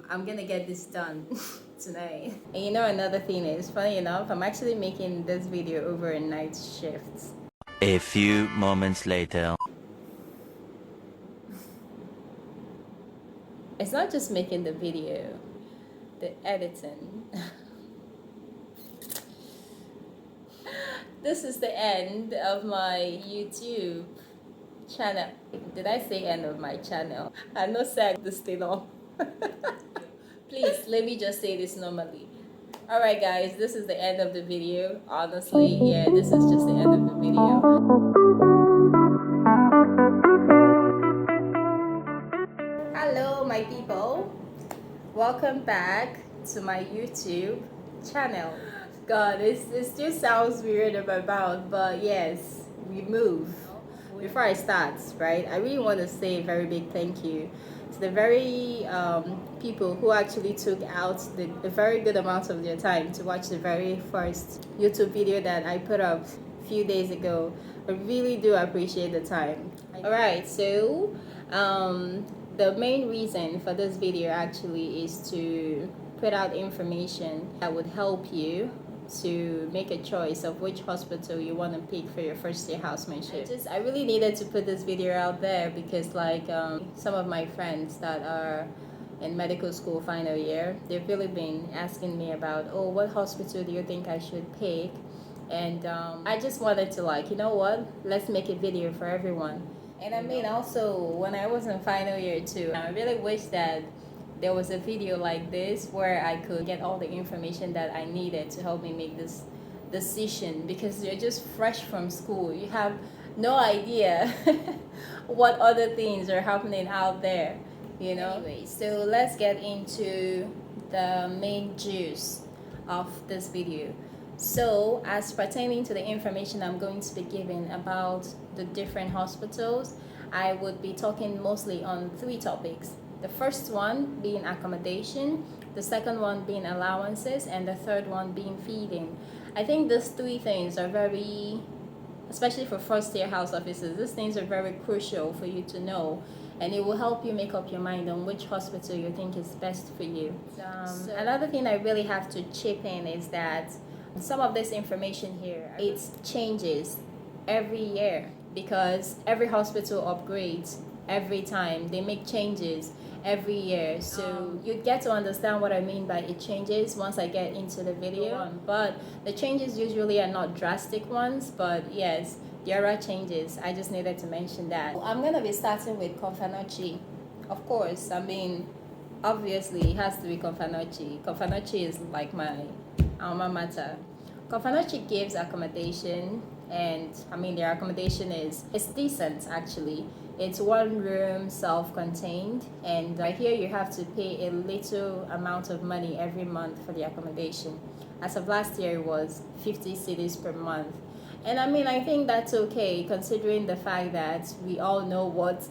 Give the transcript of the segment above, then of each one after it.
I'm gonna get this done tonight. And you know, another thing is, funny enough, I'm actually making this video over a night shift. A few moments later. It's not just making the video, the editing. This is the end of my YouTube channel. Did I say end of my channel? I know say this thing on. Please let me just say this normally. Alright guys, this is the end of the video. Honestly, yeah, this is just the end of the video. Hello my people. Welcome back to my YouTube channel. God, it just sounds weird in my mouth, but yes, we move. Before I start, right, I really want to say a very big thank you to the very people who actually took out the very good amount of their time to watch the very first YouTube video that I put up a few days ago. I really do appreciate the time. Alright, so the main reason for this video actually is to put out information that would help you to make a choice of which hospital you want to pick for your first year housemanship. I really needed to put this video out there because like some of my friends that are in medical school final year, they've really been asking me about, oh, what hospital do you think I should pick? And I just wanted to like, you know what, let's make a video for everyone. And I mean also when I was in final year too, I really wish that there was a video like this where I could get all the information that I needed to help me make this decision, because you're just fresh from school. You have no idea what other things are happening out there, you know. Anyway, so let's get into the main juice of this video. So as pertaining to the information I'm going to be giving about the different hospitals, I would be talking mostly on 3 topics. The first one being accommodation, the second one being allowances, and the third one being feeding. I think these 3 things are very, especially for first year house officers, these things are very crucial for you to know, and it will help you make up your mind on which hospital you think is best for you. Another thing I really have to chip in is that some of this information here, it changes every year because every hospital upgrades every time. They make changes every year, so you get to understand what I mean by it changes once I get into the video. But the changes usually are not drastic ones, but yes, there are changes. I just needed to mention that. I'm gonna be starting with Confanochi. Of course, I mean, obviously it has to be Confanochi. Confanochi is like my alma mater. Confanochi gives accommodation, and I mean their accommodation is decent actually. It's 1 room, self-contained, and here you have to pay a little amount of money every month for the accommodation. As of last year, it was 50 cedis per month. And I mean, I think that's okay considering the fact that we all know what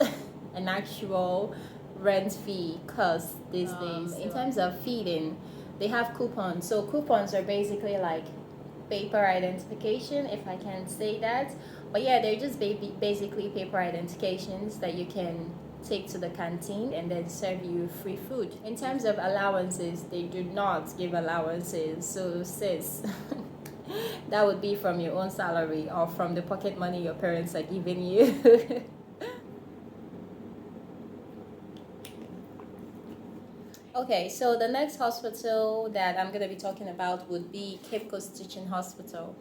an actual rent fee costs these days. In terms of feeding, they have coupons. So coupons are basically like paper identification, if I can say that. But yeah, they're just basically paper identifications that you can take to the canteen and then serve you free food. In terms of allowances, they do not give allowances. So sis, that would be from your own salary or from the pocket money your parents are giving you. Okay, so the next hospital that I'm going to be talking about would be Cape Coast Teaching Hospital.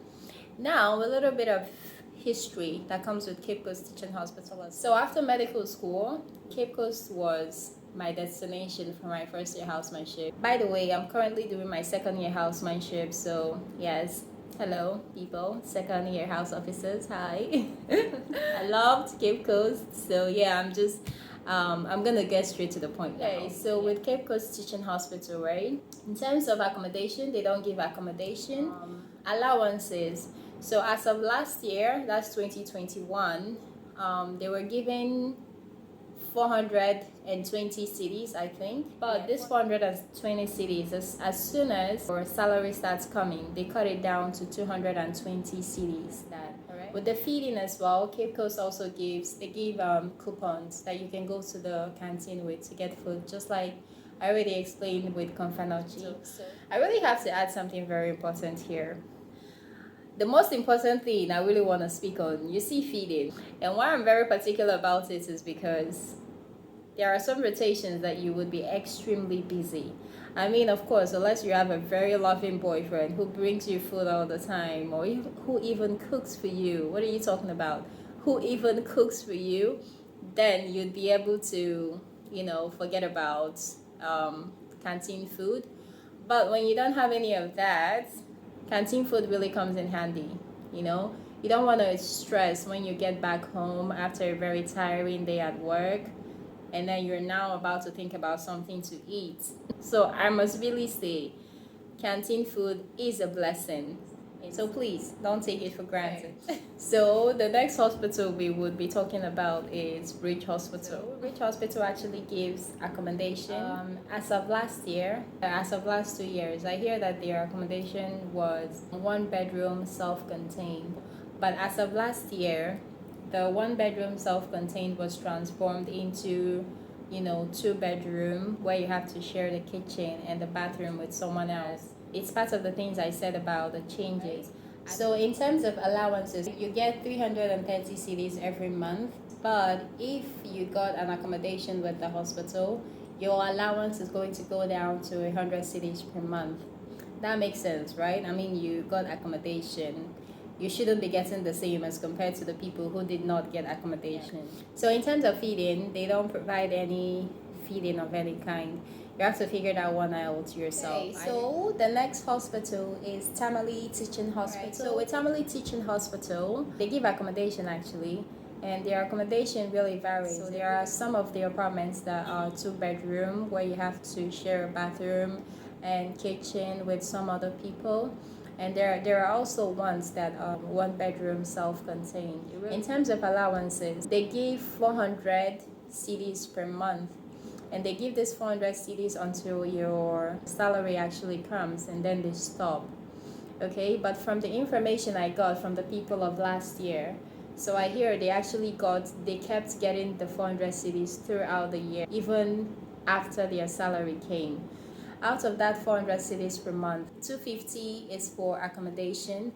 Now, a little bit of history that comes with Cape Coast Teaching Hospital. So after medical school, Cape Coast was my destination for my first year housemanship. By the way, I'm currently doing my second year housemanship, so yes, hello people, second year house officers, hi. I loved Cape Coast, so yeah, I'm gonna get straight to the point now. Okay, so with Cape Coast Teaching Hospital, right, in terms of accommodation, they don't give accommodation. Allowances, so as of last year, that's 2021, they were giving 420 cedis, I think. But this 420 cedis, as soon as our salary starts coming, they cut it down to 220 cedis. With the feeding as well, Cape Coast also give coupons that you can go to the canteen with to get food, just like I already explained with Confanochi. So I really have to add something very important here. The most important thing I really want to speak on, you see, feeding. And why I'm very particular about it is because there are some rotations that you would be extremely busy. I mean, of course, unless you have a very loving boyfriend who brings you food all the time, or who even cooks for you. What are you talking about? Who even cooks for you? Then you'd be able to, forget about canteen food. But when you don't have any of that, canteen food really comes in handy. You know, you don't want to stress when you get back home after a very tiring day at work, and then you're now about to think about something to eat. So I must really say, canteen food is a blessing. So please don't take it for granted. So the next hospital we would be talking about is Bridge Hospital. So Bridge Hospital actually gives accommodation. As of last year, as of last 2 years, I hear that their accommodation was 1 bedroom self-contained. But as of last year, the 1 bedroom self-contained was transformed into 2 bedroom, where you have to share the kitchen and the bathroom with someone else. It's part of the things I said about the changes. So in terms of allowances, you get 330 cedis every month. But if you got an accommodation with the hospital, your allowance is going to go down to 100 cedis per month. That makes sense, right? I mean, you got accommodation. You shouldn't be getting the same as compared to the people who did not get accommodation. So in terms of feeding, they don't provide any feeding of any kind. You have to figure that one out yourself. Okay, so the next hospital is Tamale Teaching Hospital. Right, so with Tamale Teaching Hospital, they give accommodation actually, and their accommodation really varies. So there are some of the apartments that are 2 bedroom, where you have to share a bathroom and kitchen with some other people. And there are also ones that are 1 bedroom self-contained. In terms of allowances, they give 400 cedis per month. And they give this 400 cedis until your salary actually comes, and then they stop. Okay, but from the information I got from the people of last year, so I hear they kept getting the 400 cedis throughout the year, even after their salary came. Out of that 400 cedis per month, 250 is for accommodation,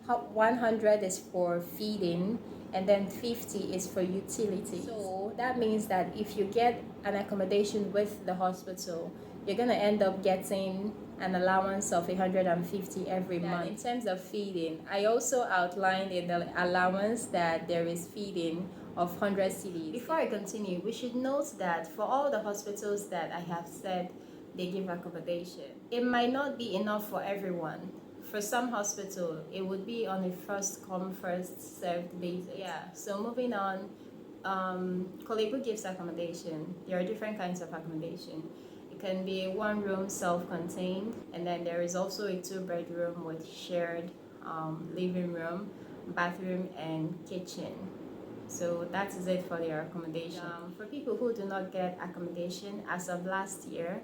100 is for feeding, and then 50 is for utilities. So that means that if you get an accommodation with the hospital, you're going to end up getting an allowance of 150 every month. In terms of feeding, I also outlined in the allowance that there is feeding of 100 cedis. Before I continue, we should note that for all the hospitals that I have said they give accommodation, it might not be enough for everyone. For some hospital, it would be on a first come, first served basis. Yeah, so moving on, Collabo gives accommodation. There are different kinds of accommodation. It can be a 1 room self-contained, and then there is also a 2 bedroom with shared living room, bathroom, and kitchen. So that is it for their accommodation. For people who do not get accommodation, as of last year,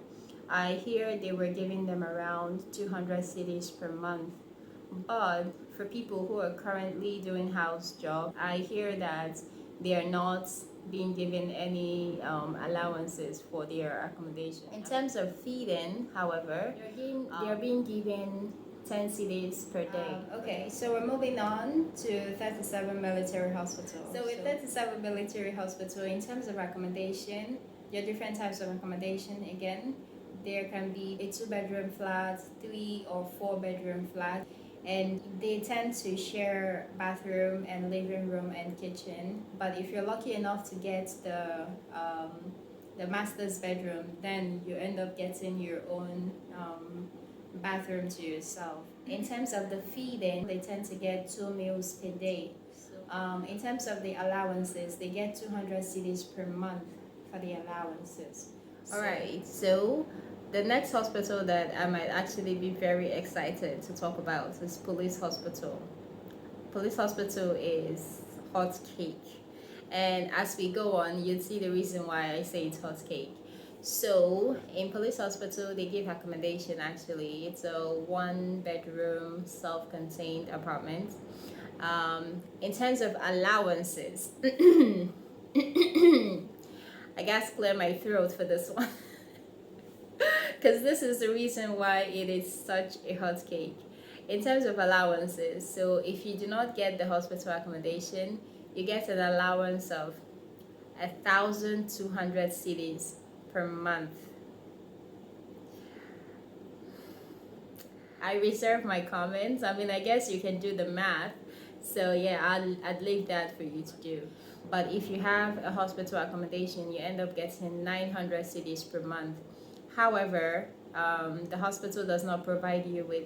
I hear they were giving them around 200 cedis per month. But for people who are currently doing house job, I hear that they are not being given any allowances for their accommodation. In terms of feeding, however, they're being given 10 cedis per day. Okay, so we're moving on to 37 Military Hospital. So with 37 Military Hospital, in terms of accommodation, there are different types of accommodation again. There can be a 2 bedroom flat, 3 or 4 bedroom flat, and they tend to share bathroom and living room and kitchen. But if you're lucky enough to get the master's bedroom, then you end up getting your own bathroom to yourself. In terms of the feeding, they tend to get 2 meals per day. In terms of the allowances, they get 200 cedis per month for the allowances. Alright, so the next hospital that I might actually be very excited to talk about is Police Hospital. Police Hospital is hot cake. And as we go on, you'll see the reason why I say it's hot cake. So in Police Hospital, they give accommodation actually. It's a 1 bedroom self-contained apartment. In terms of allowances, I gotta clear my throat for this one. because this is the reason why it is such a hot cake. In terms of allowances, so if you do not get the hospital accommodation, you get an allowance of 1,200 cedis per month. I reserve my comments. I mean, I guess you can do the math. So yeah, I'd leave that for you to do. But if you have a hospital accommodation, you end up getting 900 cedis per month. However, the hospital does not provide you with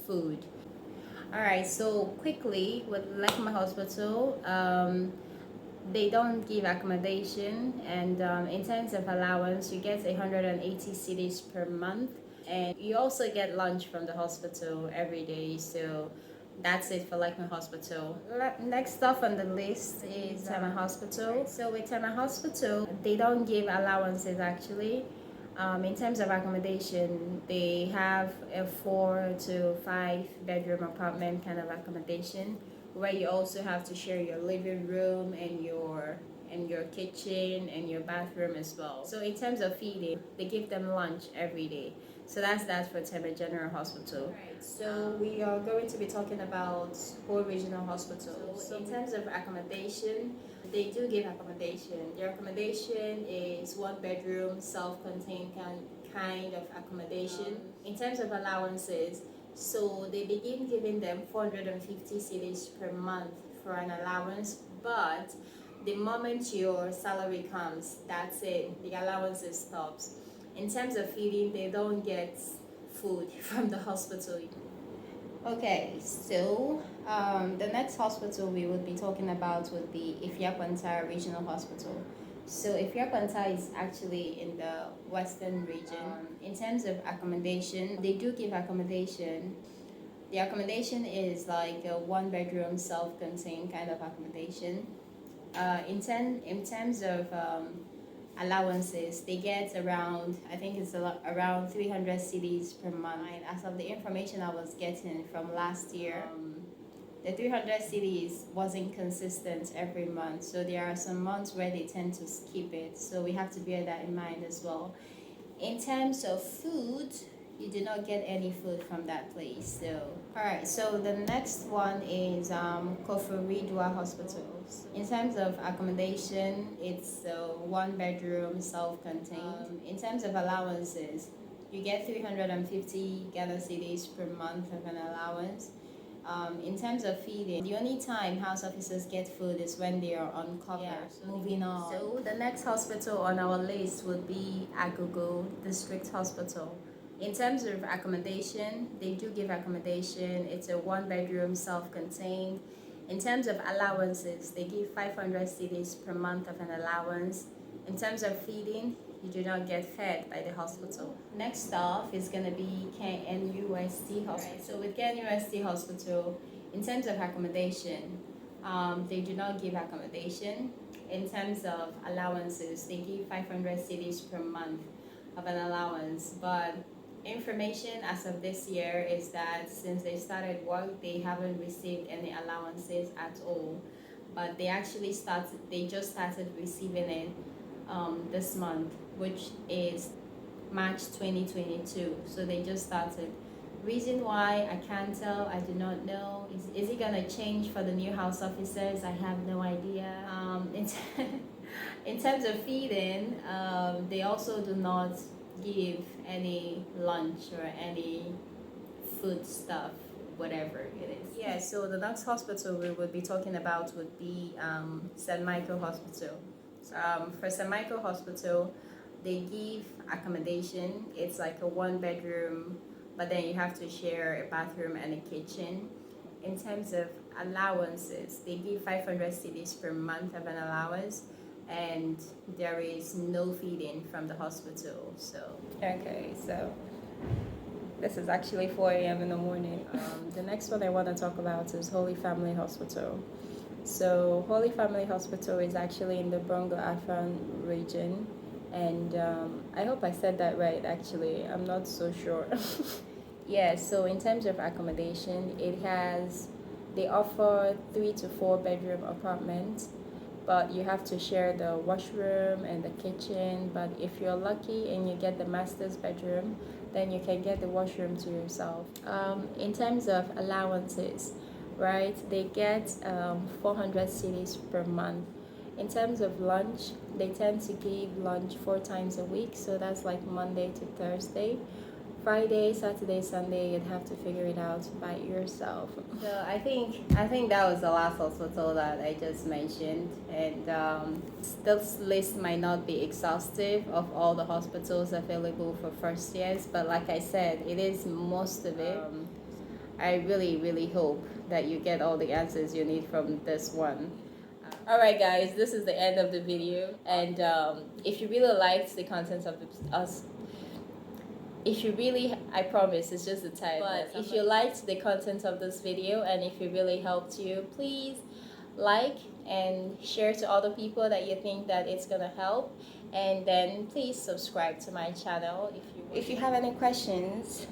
food. All right, so quickly with Lakme Hospital, they don't give accommodation, and in terms of allowance, you get 180 cedis per month, and you also get lunch from the hospital every day. So that's it for Lakme Hospital. Next off on the list is Tamale Hospital. So with Tamale Hospital, they don't give allowances actually. In terms of accommodation, they have a 4 to 5 bedroom apartment kind of accommodation, where you also have to share your living room and your kitchen and your bathroom as well. So in terms of feeding, they give them lunch every day. So that's that for Tamale General Hospital. Right. So we are going to be talking about Ho Regional Hospital. So in terms of accommodation, they do give accommodation. Their accommodation is 1 bedroom, self-contained kind of accommodation. In terms of allowances, so they begin giving them 450 cedis per month for an allowance, but the moment your salary comes, that's it, the allowances stops. In terms of feeding, they don't get food from the hospital. Okay, so the next hospital we would be talking about would be Ipaa Regional Hospital. So Ipaa is actually in the western region. In terms of accommodation, they do give accommodation. The accommodation is like a 1 bedroom self-contained kind of accommodation. In terms of allowances, they get around, I think it's around 300 cedis per month. And as of the information I was getting from last year, the 300 cedis wasn't consistent every month. So there are some months where they tend to skip it. So we have to bear that in mind as well. In terms of food, you do not get any food from that place. So, alright, so the next one is Koforidua Hospital. In terms of accommodation, it's a 1 bedroom, self-contained. In terms of allowances, you get 350 Ghana cedis per month of an allowance. In terms of feeding, the only time house officers get food is when they are on cover. Yeah, so moving on. So the next hospital on our list would be Agogo District Hospital. In terms of accommodation, they do give accommodation. It's a 1 bedroom, self-contained. In terms of allowances, they give 500 cedis per month of an allowance. In terms of feeding, you do not get fed by the hospital. Next off is going to be KNUST Hospital. Right. So with KNUST Hospital, in terms of accommodation, they do not give accommodation. In terms of allowances, they give 500 cedis per month of an allowance. But information as of this year is that since they started work, they haven't received any allowances at all. But they just started receiving it this month, which is March 2022. So they just started. Reason why I can't tell, I do not know. Is it gonna change for the new house officers? I have no idea. In terms of feeding, they also do not give any lunch or any food stuff, whatever it is. Yeah, so the next hospital we would be talking about would be St. Michael Hospital. For St. Michael Hospital, they give accommodation. It's like a 1 bedroom, but then you have to share a bathroom and a kitchen. In terms of allowances, they give 500 cedis per month of an allowance, and there is no feeding from the hospital. So okay, so this is actually 4 a.m. in the morning. The next one I want to talk about is Holy Family Hospital. So Holy Family Hospital is actually in the Bongo Afan region, and I hope I said that right. Actually, I'm not so sure. Yeah, so in terms of accommodation, they offer 3 to 4 bedroom apartments, but you have to share the washroom and the kitchen. But if you're lucky and you get the master's bedroom, then you can get the washroom to yourself. In terms of allowances, right, they get 400 cedis per month. In terms of lunch, they tend to give lunch 4 times a week, so that's like Monday to Thursday. Friday, Saturday, Sunday, you'd have to figure it out by yourself. So I think that was the last hospital that I just mentioned, and this list might not be exhaustive of all the hospitals available for first years, but like I said, it is most of it. I really hope that you get all the answers you need from this one. Alright guys, this is the end of the video, and if you really liked the content of us, if you really, I promise it's just the title, but if you liked the content of this video and if it really helped you, please like and share to other people that you think that it's gonna help, and then please subscribe to my channel. If you have any questions,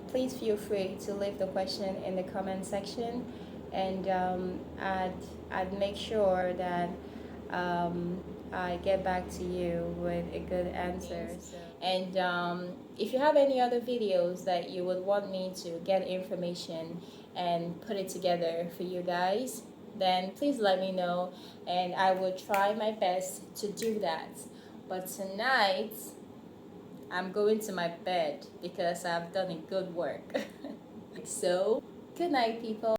please feel free to leave the question in the comment section, and I'd make sure that I get back to you with a good answer. And if you have any other videos that you would want me to get information and put it together for you guys, then please let me know, and I will try my best to do that. But tonight I'm going to my bed because I've done a good work. So good night, people.